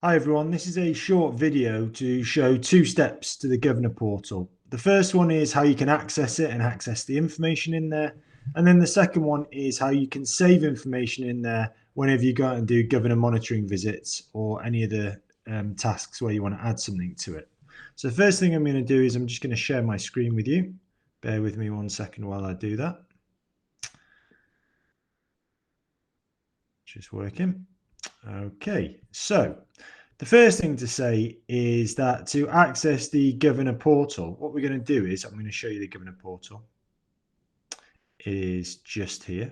Hi everyone, this is a short video to show two steps to the Governor portal. The first one is how you can access it and access the information in there. And then the second one is how you can save information in there whenever you go out and do Governor monitoring visits or any of the tasks where you want to add something to it. So the first thing I'm going to do is I'm just going to share my screen with you. Bear with me 1 second while I do that. Just working. Okay, so the first thing to say is that to access the Governor portal, what we're going to do is I'm going to show you the Governor portal. It is just here.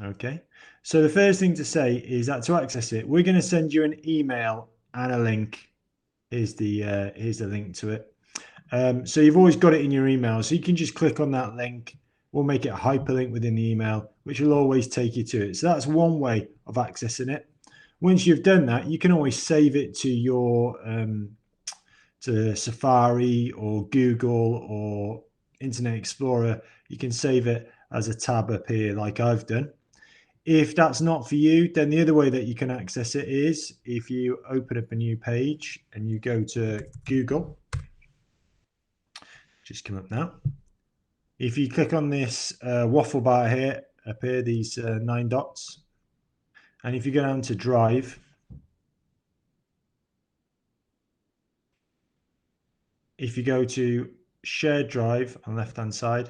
Okay, so the first thing to say is that to access it, we're going to send you an email and a link. Here's the link to it. So you've always got it in your email, so you can just click on that link. We'll make it a hyperlink within the email, which will always take you to it. So that's one way of accessing it. Once you've done that, you can always save it to your to Safari or Google or Internet Explorer. You can save it as a tab up here like I've done. If that's not for you, then the other way that you can access it is if you open up a new page and you go to Google. Just come up now. If you click on this waffle bar here, up here, these 9 dots, and if you go down to Drive, if you go to Shared Drive on the left-hand side,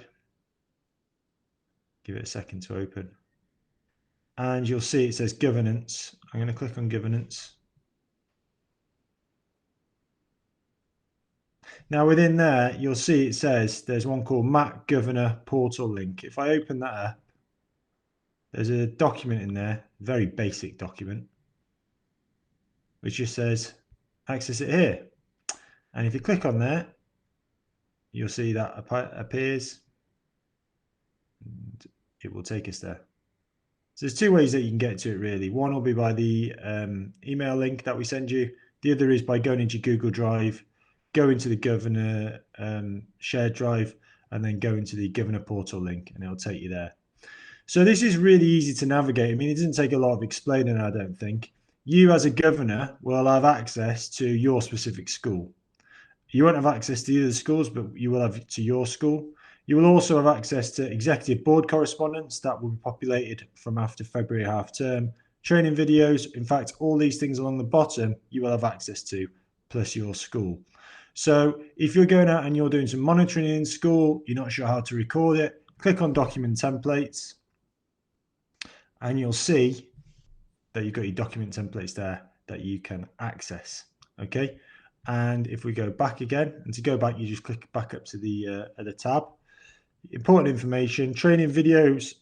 give it a second to open, and you'll see it says Governance. I'm going to click on Governance. Now within there, you'll see it says there's one called Mac Governor Portal Link. If I open that up, there's a document in there, very basic document, which just says access it here. And if you click on there, you'll see that appears and it will take us there. So there's two ways that you can get to it really. One will be by the email link that we send you. The other is by going into Google Drive, go into the Governor shared drive, and then go into the Governor portal link and it'll take you there. So this is really easy to navigate. I mean, it doesn't take a lot of explaining, I don't think. You as a governor will have access to your specific school. You won't have access to the other schools, but you will have to your school. You will also have access to executive board correspondence that will be populated from after February half term, training videos. In fact, all these things along the bottom, you will have access to, plus your school. So if you're going out and you're doing some monitoring in school, you're not sure how to record it, click on document templates and you'll see that you've got your document templates there that you can access. Okay. And if we go back again, and to go back, you just click back up to the tab. Important information, training videos,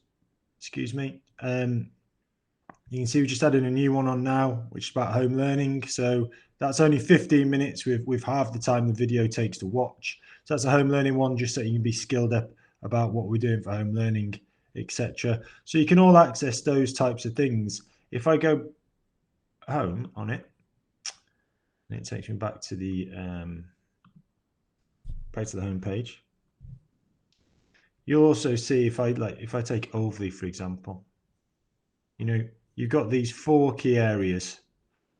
excuse me. You can see we just added a new one on now, which is about home learning. So that's only 15 minutes with half the time the video takes to watch. So that's a home learning one, just so you can be skilled up about what we're doing for home learning, etc. So you can all access those types of things. If I go home on it, and it takes me back to the home page. You'll also see if I take Overley, for example, you've got these 4 key areas,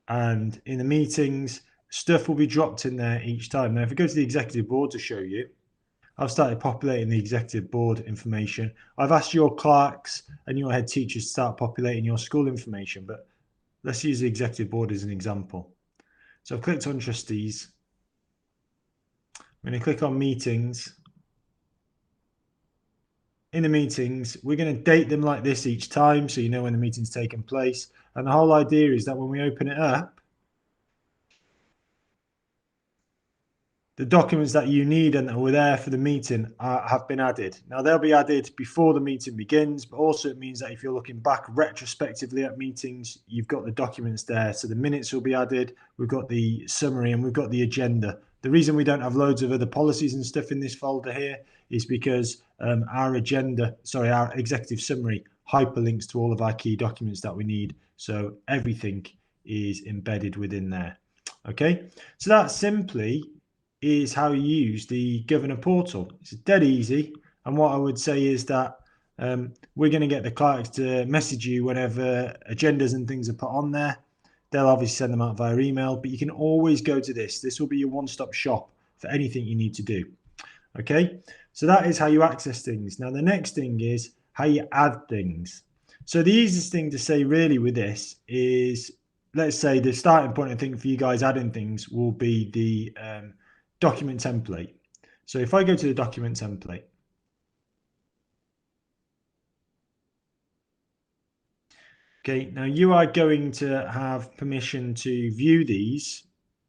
and in the meetings, stuff will be dropped in there each time. Now, if I go to the executive board to show you, I've started populating the executive board information. I've asked your clerks and your head teachers to start populating your school information, but let's use the executive board as an example. So I've clicked on trustees. I'm going to click on meetings. In the meetings, we're going to date them like this each time, so you know when the meeting's taken place. And the whole idea is that when we open it up, the documents that you need and that were there for the meeting have been added. Now, they'll be added before the meeting begins, but also it means that if you're looking back retrospectively at meetings, you've got the documents there. So the minutes will be added, we've got the summary, and we've got the agenda. The reason we don't have loads of other policies and stuff in this folder here is because our executive summary hyperlinks to all of our key documents that we need. So everything is embedded within there. Okay, so that simply is how you use the Governor portal. It's dead easy. And what I would say is that we're going to get the clerks to message you whenever agendas and things are put on there. they'll obviously send them out via email, but you can always go to this. This will be your one-stop shop for anything you need to do. Okay, so that is how you access things. Now, the next thing is how you add things. So the easiest thing to say really with this is, let's say the starting point, I think, for you guys adding things will be the document template. So if I go to the document template, okay, now you are going to have permission to view these.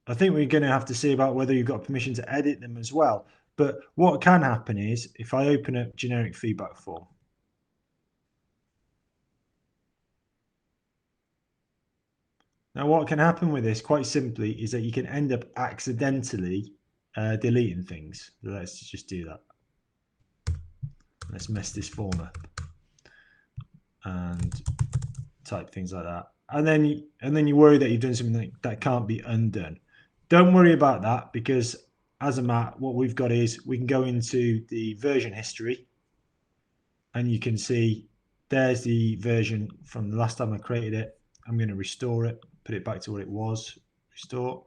I think we're going to have to see about whether you've got permission to edit them as well. But what can happen is if I open up generic feedback form, now what can happen with this quite simply is that you can end up accidentally deleting things. Let's just do that. Let's mess this form up and type things like that. And then you worry that you've done something that can't be undone. Don't worry about that, because as a Mac, what we've got is we can go into the version history and you can see there's the version from the last time I created it. I'm going to restore it, put it back to what it was, restore,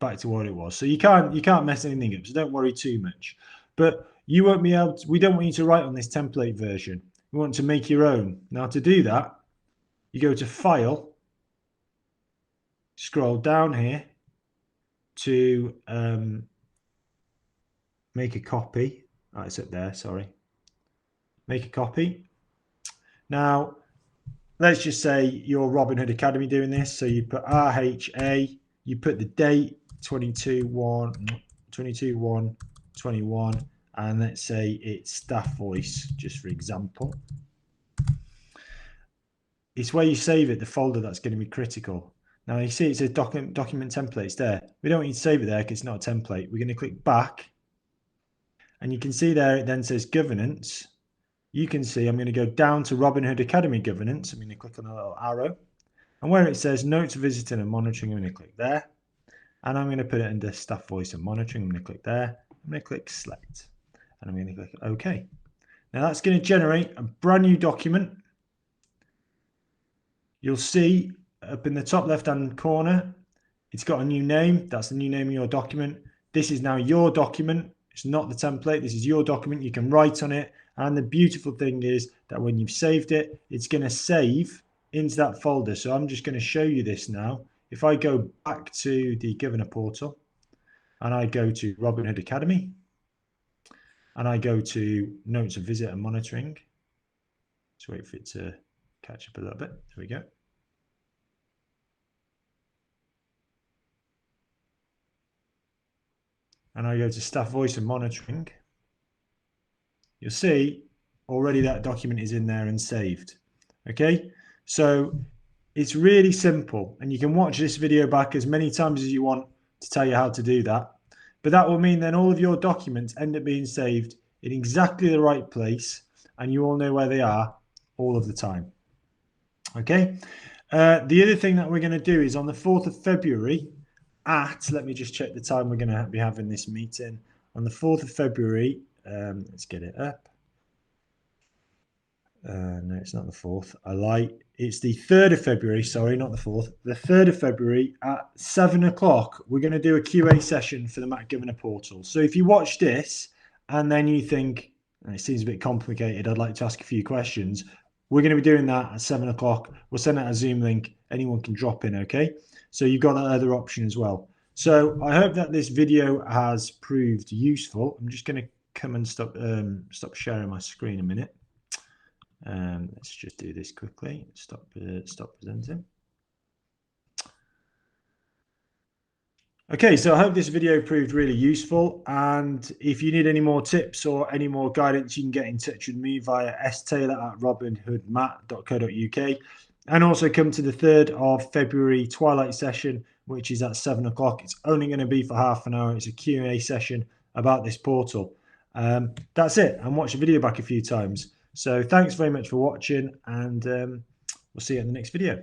back to what it was. So you can't mess anything up, so don't worry too much. But you won't be able to, we don't want you to write on this template version. We want to make your own. Now to do that, you go to File, scroll down here to make a copy. Oh, it's up there, sorry. Make a copy. Now, let's just say you're Robinhood Academy doing this. So you put RHA, you put the date 22/1/21, and let's say it's staff voice, just for example. It's where you save it, the folder that's going to be critical. Now you see it says document templates there. We don't want you to save it there because it's not a template. We're going to click back, and you can see there it then says governance. You can see I'm going to go down to Robinhood Academy governance. I'm going to click on a little arrow, and where it says notes, visiting and monitoring, I'm going to click there, and I'm going to put it under staff voice and monitoring. I'm going to click there. I'm going to click select, and I'm going to click OK. Now that's going to generate a brand new document. You'll see up in the top left hand corner, it's got a new name. That's the new name of your document. This is now your document. It's not the template. This is your document. You can write on it. And the beautiful thing is that when you've saved it, it's going to save into that folder. So I'm just going to show you this now. If I go back to the Governor portal and I go to Robinhood Academy and I go to notes of visit and monitoring, just wait for it to catch up a little bit. There we go. And I go to staff voice and monitoring, you'll see already that document is in there and saved. Okay, so it's really simple, and you can watch this video back as many times as you want to tell you how to do that. But that will mean then all of your documents end up being saved in exactly the right place, and you all know where they are all of the time. Okay, the other thing that we're going to do is on the 4th of February at, let me just check the time we're going to be having this meeting. On the 4th of February, let's get it up. No, it's not the 4th. I lie. It's the 3rd of February. Sorry, not the 4th. The 3rd of February at 7 o'clock, we're going to do a QA session for the Mac Governor portal. So if you watch this and then you think, it seems a bit complicated, I'd like to ask a few questions, we're going to be doing that at 7 o'clock. We'll send out a Zoom link. Anyone can drop in, okay? So you've got that other option as well. So I hope that this video has proved useful. I'm just going to come and stop sharing my screen a minute. Let's just do this quickly. Stop presenting. Okay, so I hope this video proved really useful, and if you need any more tips or any more guidance, you can get in touch with me via staylor@robinhoodmat.co.uk, and also come to the 3rd of February Twilight session, which is at 7 o'clock. It's only going to be for half an hour. It's a Q&A session about this portal. That's it, and watch the video back a few times. So thanks very much for watching, and we'll see you in the next video.